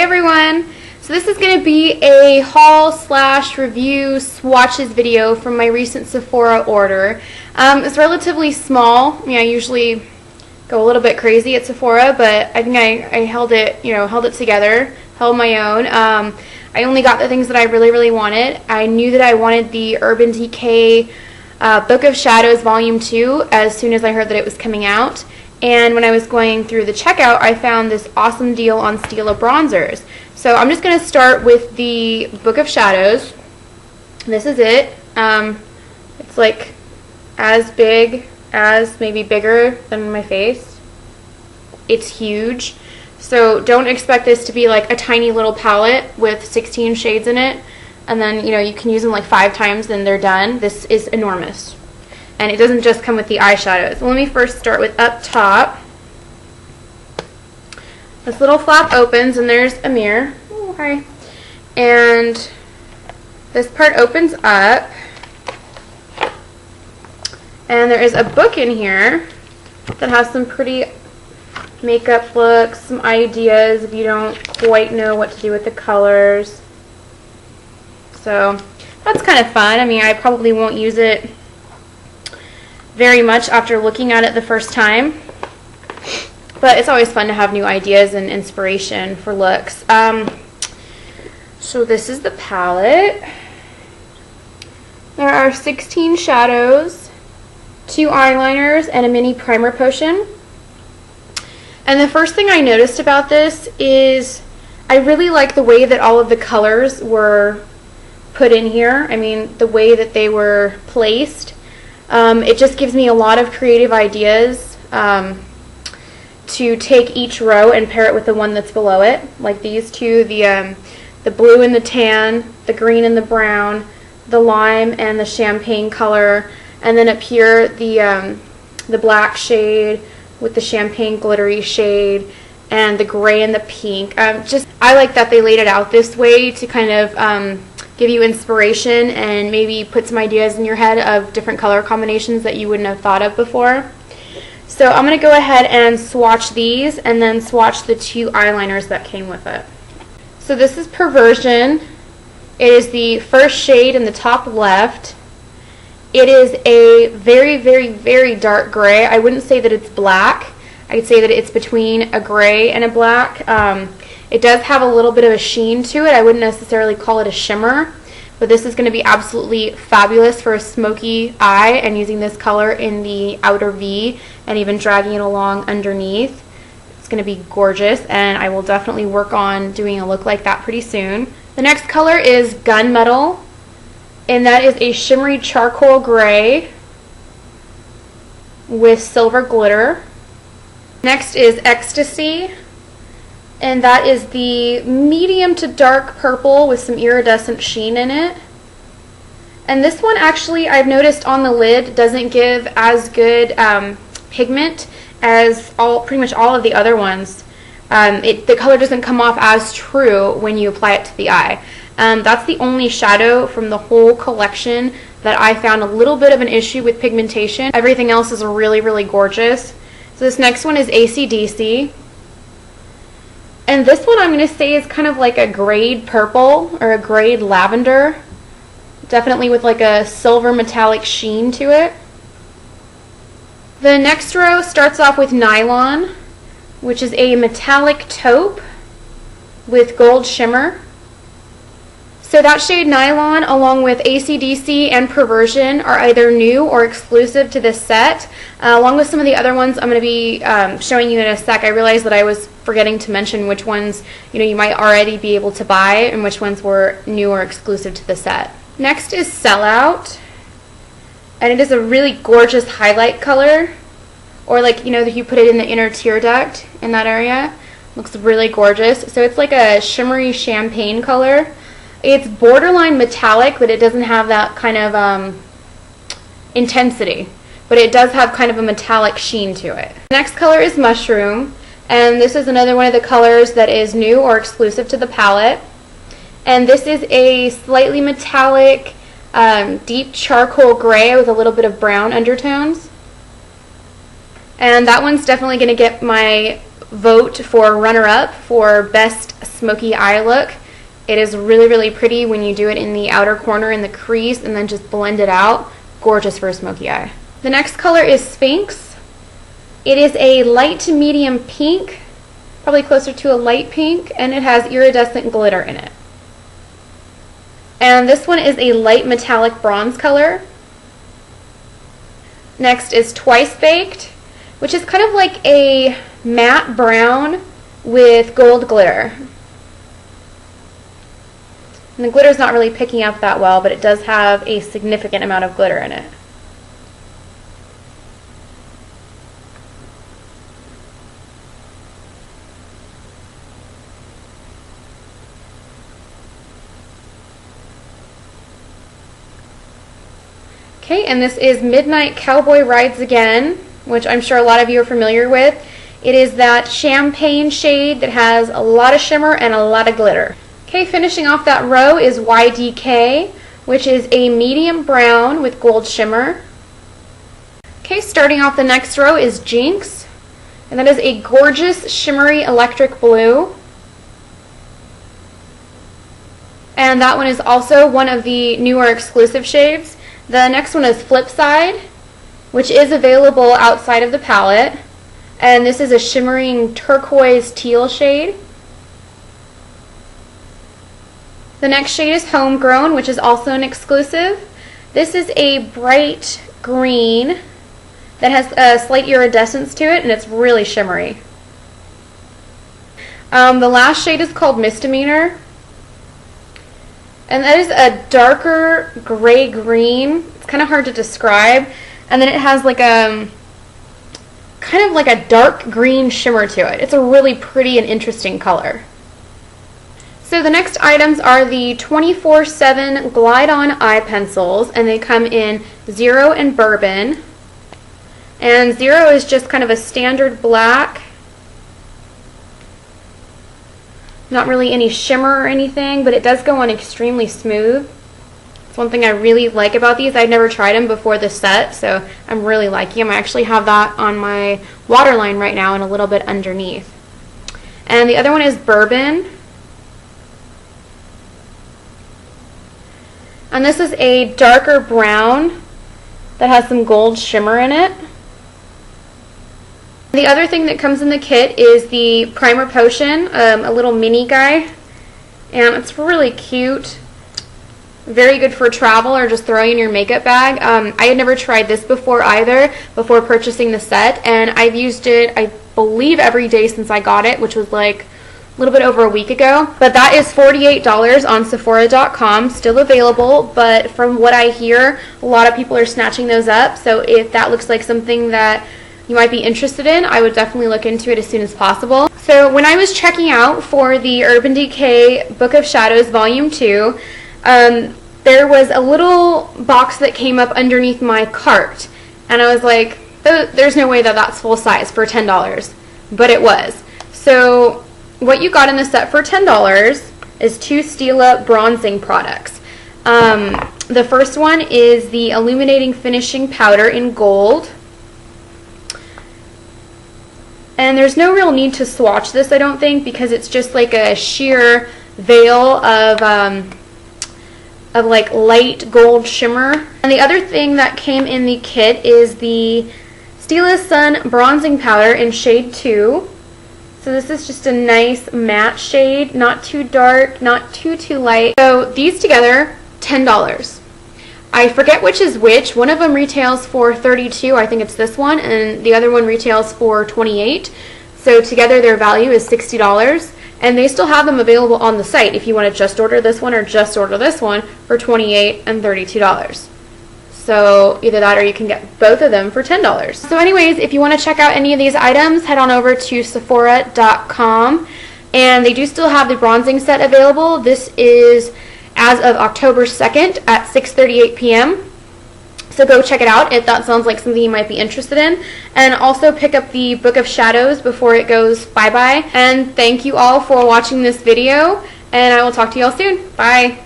everyone! So this is going to be a haul slash review swatches video from my recent Sephora order. It's relatively small. I mean, I usually go a little bit crazy at Sephora, but I think I held it, held it together, held my own. I only got the things that I really wanted. I knew that I wanted the Urban Decay Book of Shadows Volume 2 as soon as I heard that it was coming out. And when I was going through the checkout, I found this awesome deal on Stila bronzers. So I'm just going to start with the Book of Shadows. This is it. It's like as big as, maybe bigger than my face. It's huge. So don't expect this to be like a tiny little palette with 16 shades in it. And then, you can use them like 5 times and they're done. This is enormous. And it doesn't just come with the eyeshadows. Well, let me first start with up top. This little flap opens and there's a mirror. Oh, hi. And this part opens up. And there is a book in here that has some pretty makeup looks, some ideas if you don't quite know what to do with the colors. So that's kind of fun. I mean, I probably won't use it very much after looking at it the first time, but it's always fun to have new ideas and inspiration for looks. So this is the palette. There are 16 shadows, 2 eyeliners, and a mini primer potion. And the first thing I noticed about this is I really like the way that all of the colors were put in here. I mean, the way that they were placed. It just gives me a lot of creative ideas to take each row and pair it with the one that's below it. Like these two, the blue and the tan, the green and the brown, the lime and the champagne color, and then up here the black shade with the champagne glittery shade, and the gray and the pink. I like that they laid it out this way to kind of give you inspiration and maybe put some ideas in your head of different color combinations that you wouldn't have thought of before. So I'm going to go ahead and swatch these and then swatch the 2 eyeliners that came with it. So this is Perversion. It is the first shade in the top left. It is a very dark gray. I wouldn't say that it's black. I'd say that it's between a gray and a black. It does have a little bit of a sheen to it. I wouldn't necessarily call it a shimmer, but this is going to be absolutely fabulous for a smoky eye, and using this color in the outer V and even dragging it along underneath. It's going to be gorgeous, and I will definitely work on doing a look like that pretty soon. The next color is Gunmetal, and that is a shimmery charcoal gray with silver glitter. Next is Ecstasy, and that is the medium to dark purple with some iridescent sheen in it. And this one actually, I've noticed on the lid, doesn't give as good pigment as pretty much all of the other ones. The color doesn't come off as true when you apply it to the eye. That's the only shadow from the whole collection that I found a little bit of an issue with pigmentation. Everything else is really gorgeous. So this next one is AC/DC. And this one I'm going to say is kind of like a grayed purple or a grayed lavender. Definitely with like a silver metallic sheen to it. The next row starts off with Nylon, which is a metallic taupe with gold shimmer. So that shade Nylon, along with AC/DC and Perversion, are either new or exclusive to this set. Along with some of the other ones I'm going to be showing you in a sec. I realized that I was forgetting to mention which ones you might already be able to buy and which ones were new or exclusive to the set. Next is Sellout, and it is a really gorgeous highlight color, or like you put it in the inner tear duct in that area. Looks really gorgeous. So it's like a shimmery champagne color. It's borderline metallic, but it doesn't have that kind of intensity. But it does have kind of a metallic sheen to it. The next color is Mushroom, and this is another one of the colors that is new or exclusive to the palette. And this is a slightly metallic, deep charcoal gray with a little bit of brown undertones. And that one's definitely going to get my vote for runner-up for best smoky eye look. It is really, really pretty when you do it in the outer corner in the crease and then just blend it out. Gorgeous for a smoky eye. The next color is Sphynx. It is a light to medium pink, probably closer to a light pink, and it has iridescent glitter in it. And this one is a light metallic bronze color. Next is Twice Baked, which is kind of like a matte brown with gold glitter. And the glitter's not really picking up that well, but it does have a significant amount of glitter in it. Okay, and this is Midnight Cowboy Rides Again, which I'm sure a lot of you are familiar with. It is that champagne shade that has a lot of shimmer and a lot of glitter. Okay, finishing off that row is Decay, which is a medium brown with gold shimmer. Okay, starting off the next row is Jinx, and that is a gorgeous shimmery electric blue. And that one is also one of the newer exclusive shades. The next one is Flipside, which is available outside of the palette. And this is a shimmering turquoise teal shade. The next shade is Homegrown, which is also an exclusive. This is a bright green that has a slight iridescence to it, and it's really shimmery. The last shade is called Misdemeanor. And that is a darker gray-green. It's kind of hard to describe. And then it has like a kind of like a dark green shimmer to it. It's a really pretty and interesting color. So the next items are the 24/7 Glide-On eye pencils, and they come in Zero and Bourbon. And Zero is just kind of a standard black. Not really any shimmer or anything, but it does go on extremely smooth. It's one thing I really like about these. I've never tried them before this set, so I'm really liking them. I actually have that on my waterline right now and a little bit underneath. And the other one is Bourbon. And this is a darker brown that has some gold shimmer in it. The other thing that comes in the kit is the primer potion, a little mini guy, and it's really cute. Very good for travel or just throwing in your makeup bag. I had never tried this before either, before purchasing the set, and I've used it, I believe, every day since I got it, which was like a little bit over a week ago. But that is $48 on Sephora.com, still available, but from what I hear, a lot of people are snatching those up, so if that looks like something that you might be interested in, I would definitely look into it as soon as possible. So when I was checking out for the Urban Decay Book of Shadows Volume 2, there was a little box that came up underneath my cart, and I was like, there's no way that that's full size for $10, but it was. So what you got in the set for $10 is 2 Stila bronzing products. The first one is the Illuminating Finishing Powder in gold. And there's no real need to swatch this, I don't think, because it's just like a sheer veil of like light gold shimmer. And the other thing that came in the kit is the Stila Sun Bronzing Powder in shade 2. So this is just a nice matte shade, not too dark, not too light. So these together, $10. I forget which is which. One of them retails for $32, I think it's this one, and the other one retails for $28. So together their value is $60, and they still have them available on the site if you want to just order this one or just order this one for $28 and $32. So either that or you can get both of them for $10. So anyways, if you want to check out any of these items, head on over to Sephora.com, and they do still have the bronzing set available. This is as of October 2nd at 6:38 p.m. So go check it out if that sounds like something you might be interested in. And also pick up the Book of Shadows before it goes bye-bye. And thank you all for watching this video, and I will talk to you all soon. Bye!